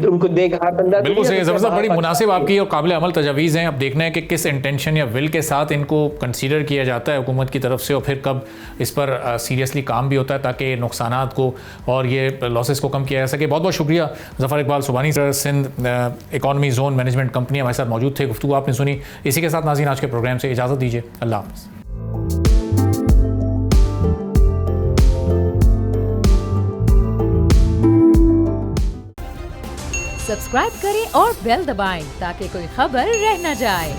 उनको देख हाथ अंदर। बिल्कुल सही, जबरदस्त, बड़ी मुनासिब आपकी और काबिल अमल तजावीज़ हैं। अब देखना है कि किस इंटेंशन या विल के साथ इनको कंसीडर किया जाता है हुकूमत की तरफ से, और फिर कब इस पर सीरियसली काम भी होता है ताकि नुकसानात को और ये लॉसेस को कम किया जा सके। बहुत बहुत शुक्रिया Zafar Iqbal Subhani sir, Sindh economy zone management company हमारे साथ मौजूद थे, गुफ्तगू आपने सुनी। इसी के साथ नाज़रीन आज के प्रोग्राम से इजाज़त दीजिए, अल्लाह हाफ़िज़। सब्सक्राइब करें और बेल दबाएं ताकि कोई खबर रह न जाए।